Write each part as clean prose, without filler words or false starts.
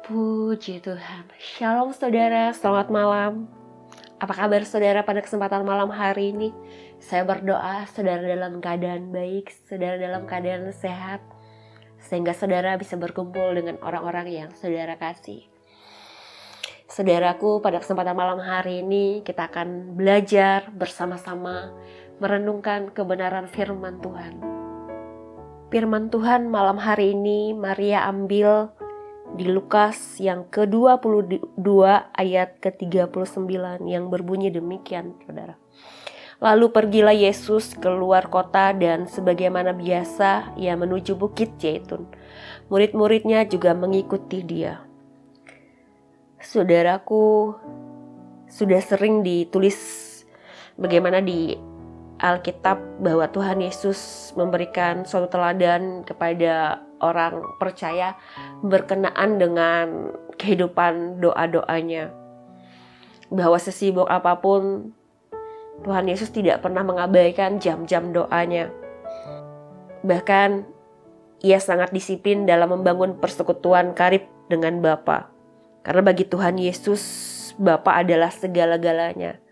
Puji Tuhan. Shalom saudara, selamat malam. Apa kabar saudara pada kesempatan malam hari ini? Saya berdoa saudara dalam keadaan baik, saudara dalam keadaan sehat, sehingga saudara bisa berkumpul dengan orang-orang yang saudara kasih. Saudaraku, pada kesempatan malam hari ini kita akan belajar bersama-sama merenungkan kebenaran firman Tuhan. Firman Tuhan malam hari ini Maria ambil di Lukas yang ke-22 ayat ke-39 yang berbunyi demikian, saudara. Lalu pergilah Yesus keluar kota dan sebagaimana biasa ia menuju Bukit Zaitun. Murid-muridnya juga mengikuti dia. Saudaraku, sudah sering ditulis bagaimana di Alkitab bahwa Tuhan Yesus memberikan suatu teladan kepada orang percaya berkenaan dengan kehidupan doa-doanya. Bahwa sesibuk apapun, Tuhan Yesus tidak pernah mengabaikan jam-jam doanya. Bahkan, ia sangat disiplin dalam membangun persekutuan karib dengan Bapa. Karena bagi Tuhan Yesus, Bapa adalah segala-galanya.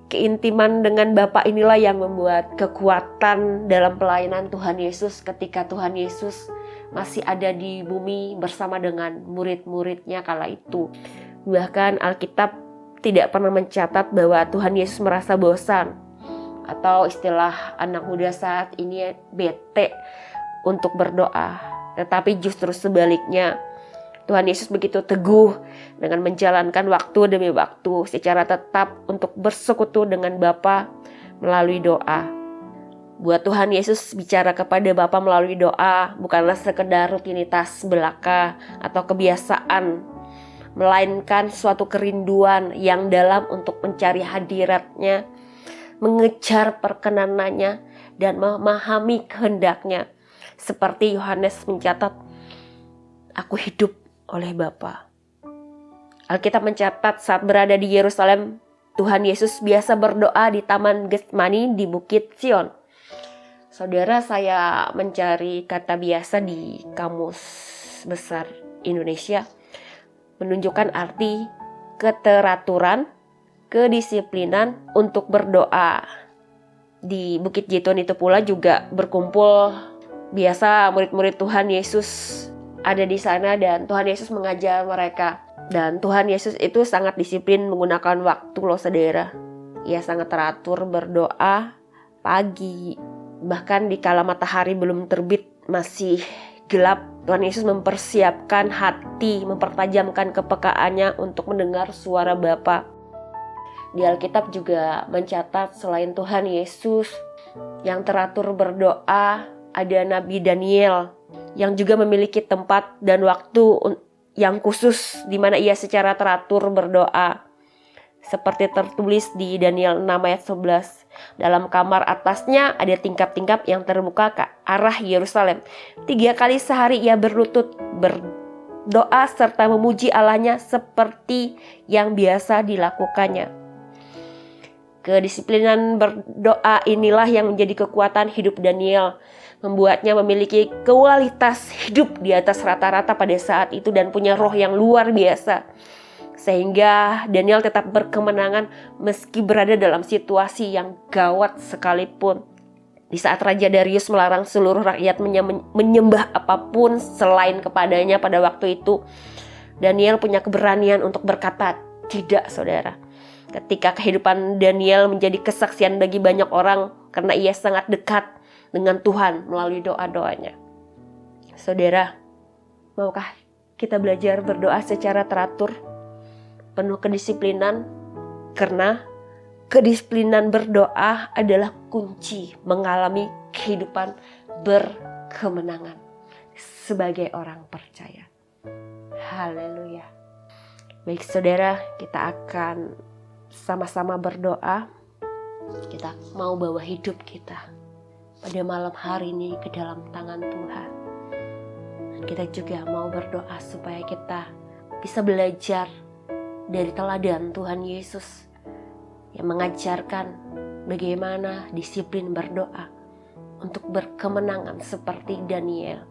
Keintiman dengan Bapa inilah yang membuat kekuatan dalam pelayanan Tuhan Yesus ketika Tuhan Yesus masih ada di bumi bersama dengan murid-muridnya kala itu. Bahkan Alkitab tidak pernah mencatat bahwa Tuhan Yesus merasa bosan atau istilah anak muda saat ini bete untuk berdoa. Tetapi justru sebaliknya, Tuhan Yesus begitu teguh dengan menjalankan waktu demi waktu secara tetap untuk bersekutu dengan Bapa melalui doa. Buat Tuhan Yesus bicara kepada Bapa melalui doa bukanlah sekedar rutinitas belaka atau kebiasaan, melainkan suatu kerinduan yang dalam untuk mencari hadirat-Nya, mengejar perkenanannya dan memahami kehendak-Nya. Seperti Yohanes mencatat, "Aku hidup oleh Bapa." Alkitab mencatat saat berada di Yerusalem, Tuhan Yesus biasa berdoa di Taman Getsemani di Bukit Sion. Saudara, saya mencari kata biasa di Kamus Besar Indonesia, menunjukkan arti keteraturan, kedisiplinan untuk berdoa. Di Bukit Zaitun itu pula juga berkumpul biasa murid-murid Tuhan Yesus ada di sana dan Tuhan Yesus mengajar mereka. Dan Tuhan Yesus itu sangat disiplin menggunakan waktu loh saudara. Ia sangat teratur berdoa pagi. Bahkan di kala matahari belum terbit masih gelap, Tuhan Yesus mempersiapkan hati, mempertajamkan kepekaannya untuk mendengar suara Bapa. Di Alkitab juga mencatat selain Tuhan Yesus yang teratur berdoa, ada Nabi Daniel yang juga memiliki tempat dan waktu yang khusus di mana ia secara teratur berdoa. Seperti tertulis di Daniel 6 ayat 11. Dalam kamar atasnya ada tingkap-tingkap yang terbuka ke arah Yerusalem. 3 kali sehari ia berlutut berdoa serta memuji Allahnya seperti yang biasa dilakukannya. Kedisiplinan berdoa inilah yang menjadi kekuatan hidup Daniel, membuatnya memiliki kualitas hidup di atas rata-rata pada saat itu dan punya roh yang luar biasa. Sehingga Daniel tetap berkemenangan meski berada dalam situasi yang gawat sekalipun. Di saat Raja Darius melarang seluruh rakyat menyembah apapun selain kepadanya pada waktu itu, Daniel punya keberanian untuk berkata tidak, saudara. Ketika kehidupan Daniel menjadi kesaksian bagi banyak orang karena ia sangat dekat dengan Tuhan melalui doa-doanya. Saudara, maukah kita belajar berdoa secara teratur, penuh kedisiplinan? Karena kedisiplinan berdoa adalah kunci mengalami kehidupan berkemenangan sebagai orang percaya. Haleluya. Baik saudara, kita akan sama-sama berdoa. Kita mau bawa hidup kita pada malam hari ini ke dalam tangan Tuhan. Dan kita juga mau berdoa supaya kita bisa belajar dari teladan Tuhan Yesus yang mengajarkan bagaimana disiplin berdoa untuk berkemenangan seperti Daniel.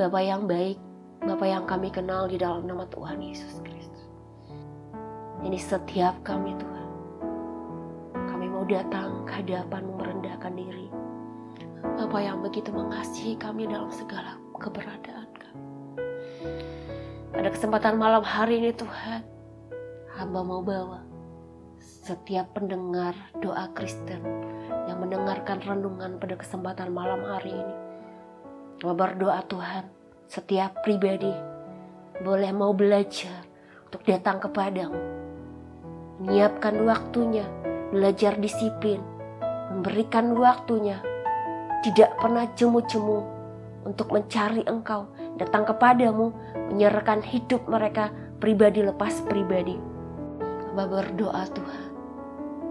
Bapa yang baik, Bapa yang kami kenal di dalam nama Tuhan Yesus Kristus. Ini setiap kami Tuhan, kami mau datang ke hadapan-Mu merendahkan diri. Bapa yang begitu mengasihi kami dalam segala keberadaan kami. Pada kesempatan malam hari ini Tuhan, hamba mau bawa setiap pendengar doa Kristen yang mendengarkan renungan pada kesempatan malam hari ini. Berdoa Tuhan, setiap pribadi boleh mau belajar untuk datang kepadamu. Menyiapkan waktunya, belajar disiplin, memberikan waktunya, tidak pernah jemu-jemu untuk mencari Engkau, datang kepadamu, menyerahkan hidup mereka pribadi lepas pribadi. Hamba berdoa Tuhan,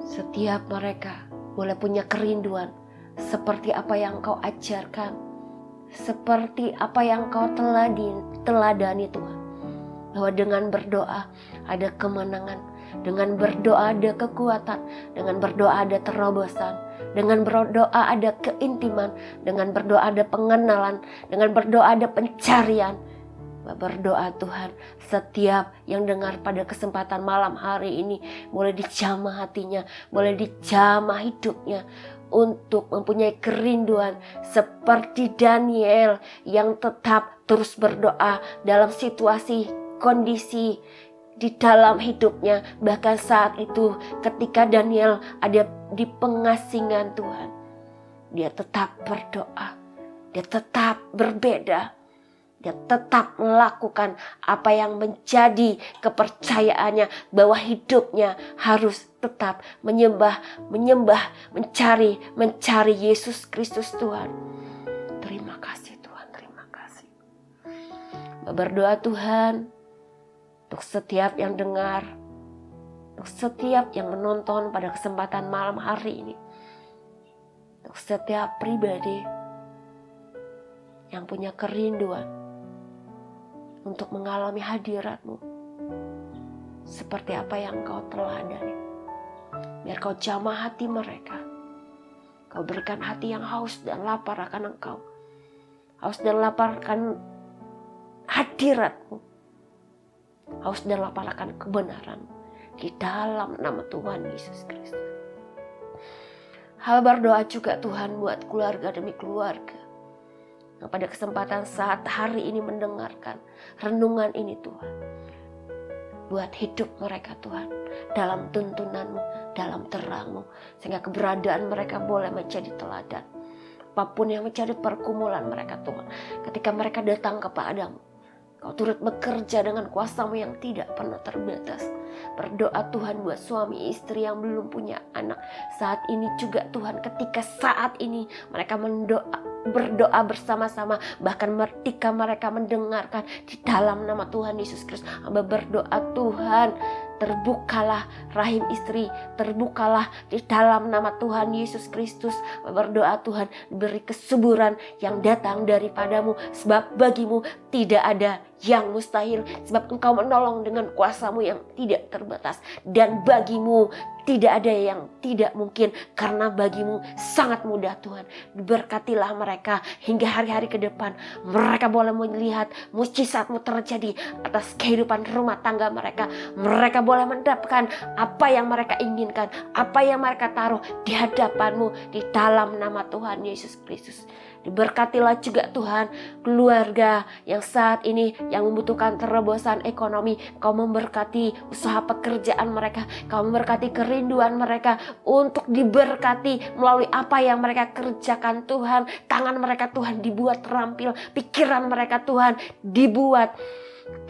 setiap mereka boleh punya kerinduan seperti apa yang Engkau ajarkan, seperti apa yang Engkau teladani Tuhan. Bahwa dengan berdoa ada kemenangan, dengan berdoa ada kekuatan, dengan berdoa ada terobosan, dengan berdoa ada keintiman, dengan berdoa ada pengenalan, dengan berdoa ada pencarian. Berdoa Tuhan, setiap yang dengar pada kesempatan malam hari ini boleh dijamah hatinya, boleh dijamah hidupnya untuk mempunyai kerinduan seperti Daniel yang tetap terus berdoa dalam situasi kondisi di dalam hidupnya. Bahkan saat itu ketika Daniel ada di pengasingan Tuhan, dia tetap berdoa, dia tetap berbeda. Dia tetap melakukan apa yang menjadi kepercayaannya, bahwa hidupnya harus tetap menyembah, mencari Yesus Kristus Tuhan. Terima kasih Tuhan, terima kasih. Berdoa Tuhan untuk setiap yang dengar, untuk setiap yang menonton pada kesempatan malam hari ini, untuk setiap pribadi yang punya kerinduan untuk mengalami hadirat-Mu seperti apa yang Kau teladani. Biar Kau jamah hati mereka, Kau berikan hati yang haus dan lapar akan Engkau, haus dan lapar akan hadirat-Mu, haus dan lapar akan kebenaran di dalam nama Tuhan Yesus Kristus. Hamba berdoa juga Tuhan buat keluarga demi keluarga yang pada kesempatan saat hari ini mendengarkan renungan ini Tuhan. Buat hidup mereka Tuhan dalam tuntunan-Mu, dalam terang-Mu, sehingga keberadaan mereka boleh menjadi teladan. Apapun yang menjadi pergumulan mereka Tuhan, ketika mereka datang kepada-Mu, Kau turut bekerja dengan kuasa-Mu yang tidak pernah terbatas. Berdoa Tuhan buat suami istri yang belum punya anak saat ini juga Tuhan, ketika saat ini mereka berdoa bersama-sama, bahkan ketika mereka mendengarkan di dalam nama Tuhan Yesus Kristus. Hamba berdoa Tuhan, terbukalah rahim istri, terbukalah di dalam nama Tuhan Yesus Kristus. Berdoa Tuhan, beri kesuburan yang datang daripada-Mu, sebab bagi-Mu tidak ada yang mustahil, sebab Engkau menolong dengan kuasa-Mu yang tidak terbatas, dan bagi-Mu tidak ada yang tidak mungkin, karena bagi-Mu sangat mudah Tuhan. Berkatilah mereka hingga hari-hari ke depan, mereka boleh melihat mujizat-Mu terjadi atas kehidupan rumah tangga mereka. Mereka boleh mendapatkan apa yang mereka inginkan, apa yang mereka taruh di hadapan-Mu di dalam nama Tuhan Yesus Kristus. Diberkatilah juga Tuhan keluarga yang saat ini yang membutuhkan terobosan ekonomi. Kau memberkati usaha pekerjaan mereka, Kau memberkati kerinduan mereka untuk diberkati melalui apa yang mereka kerjakan Tuhan. Tangan mereka Tuhan dibuat terampil, pikiran mereka Tuhan dibuat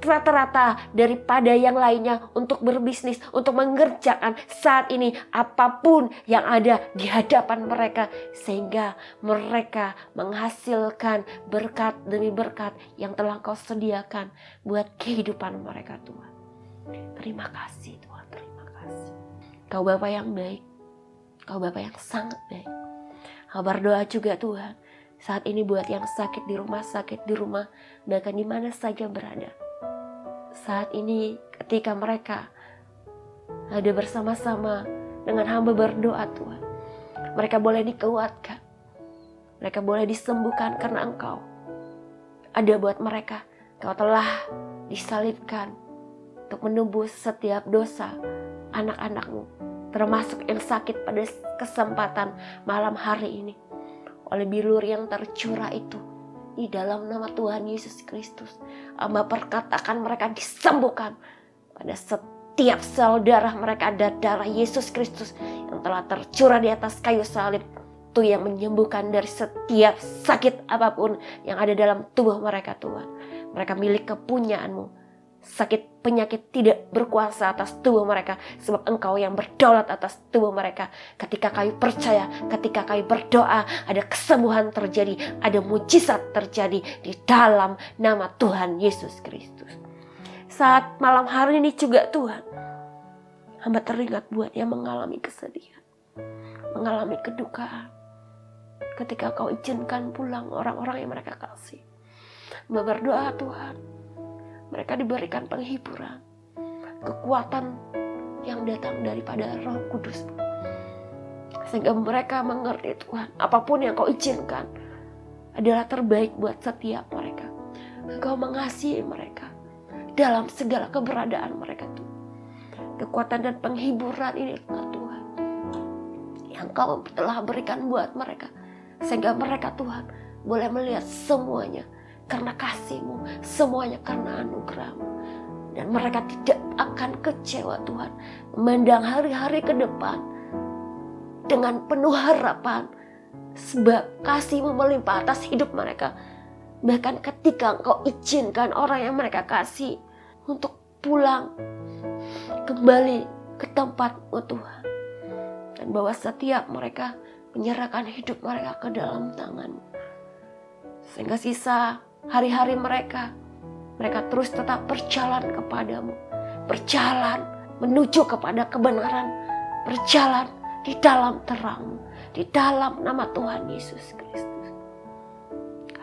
rata-rata daripada yang lainnya untuk berbisnis, untuk mengerjakan saat ini apapun yang ada di hadapan mereka, sehingga mereka menghasilkan berkat demi berkat yang telah Kau sediakan buat kehidupan mereka Tuhan. Terima kasih Tuhan, terima kasih. Kau Bapa yang baik, Kau Bapa yang sangat baik. Kau berdoa juga Tuhan saat ini buat yang sakit di rumah, bahkan di mana saja berada. Saat ini ketika mereka ada bersama-sama dengan hamba berdoa Tuhan, mereka boleh dikuatkan, mereka boleh disembuhkan karena Engkau ada buat mereka. Engkau telah disalibkan untuk menebus setiap dosa anak-anak-Mu, termasuk yang sakit pada kesempatan malam hari ini. Oleh bilur yang tercurah itu, di dalam nama Tuhan Yesus Kristus, Hamba perkatakan mereka disembuhkan. Pada setiap sel darah mereka ada darah Yesus Kristus yang telah tercurah di atas kayu salib. Itu yang menyembuhkan dari setiap sakit apapun yang ada dalam tubuh mereka, Tuhan. Mereka milik kepunyaan-Mu. Sakit penyakit tidak berkuasa atas tubuh mereka, sebab Engkau yang berdaulat atas tubuh mereka. Ketika kami percaya, ketika kami berdoa, ada kesembuhan terjadi, ada mujizat terjadi di dalam nama Tuhan Yesus Kristus. Saat malam hari ini juga Tuhan, hamba teringat buat yang mengalami kesedihan, mengalami kedukaan. Ketika Kau izinkan pulang orang-orang yang mereka kasih, hamba berdoa Tuhan, mereka diberikan penghiburan, kekuatan yang datang daripada Roh Kudus, sehingga mereka mengerti Tuhan, apapun yang Kau izinkan adalah terbaik buat setiap mereka. Engkau mengasihi mereka dalam segala keberadaan mereka Tuhan. Kekuatan dan penghiburan ini Tuhan yang Kau telah berikan buat mereka, sehingga mereka Tuhan boleh melihat semuanya karena kasih-Mu, semuanya karena anugerah-Mu. Dan mereka tidak akan kecewa Tuhan, memandang hari-hari ke depan dengan penuh harapan, sebab kasih-Mu melimpah atas hidup mereka. Bahkan ketika Engkau izinkan orang yang mereka kasih untuk pulang kembali ke tempat-Mu Tuhan, dan bahwa setiap mereka menyerahkan hidup mereka ke dalam tangan-Mu, sehingga sisa hari-hari mereka terus tetap berjalan kepadamu, berjalan menuju kepada kebenaran, berjalan di dalam terang, di dalam nama Tuhan Yesus Kristus.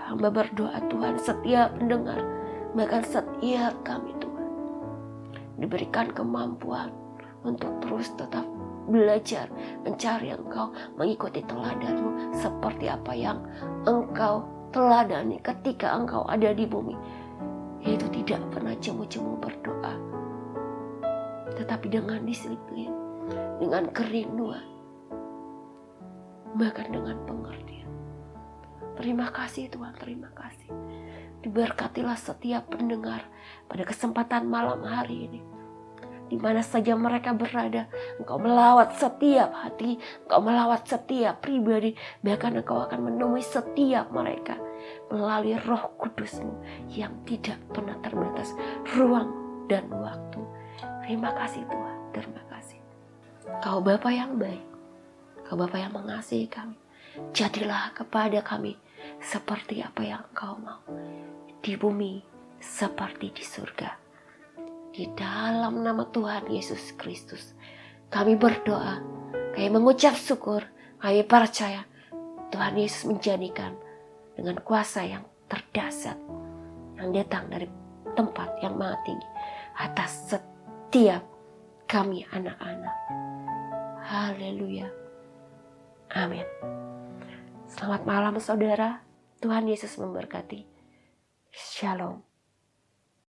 Hamba berdoa Tuhan, setiap pendengar, bahkan setiap kami Tuhan, diberikan kemampuan untuk terus tetap belajar, mencari Engkau, mengikuti teladan-Mu seperti apa yang Engkau teladani ketika Engkau ada di bumi, yaitu tidak pernah jemu-jemu berdoa, tetapi dengan disiplin, dengan kerinduan, bahkan dengan pengertian. Terima kasih Tuhan, terima kasih. Diberkatilah setiap pendengar pada kesempatan malam hari ini. Di mana saja mereka berada, Engkau melawat setiap hati, Engkau melawat setiap pribadi, bahkan Engkau akan menemui setiap mereka melalui Roh Kudus-Mu yang tidak pernah terbatas ruang dan waktu. Terima kasih Tuhan, terima kasih. Kau Bapa yang baik, Kau Bapa yang mengasihi kami. Jadilah kepada kami seperti apa yang Engkau mau, di bumi seperti di surga. Di dalam nama Tuhan Yesus Kristus, kami berdoa, kami mengucap syukur, kami percaya Tuhan Yesus menjadikan dengan kuasa yang terdahsyat yang datang dari tempat yang maha tinggi atas setiap kami anak-anak. Haleluya. Amin. Selamat malam saudara. Tuhan Yesus memberkati. Shalom.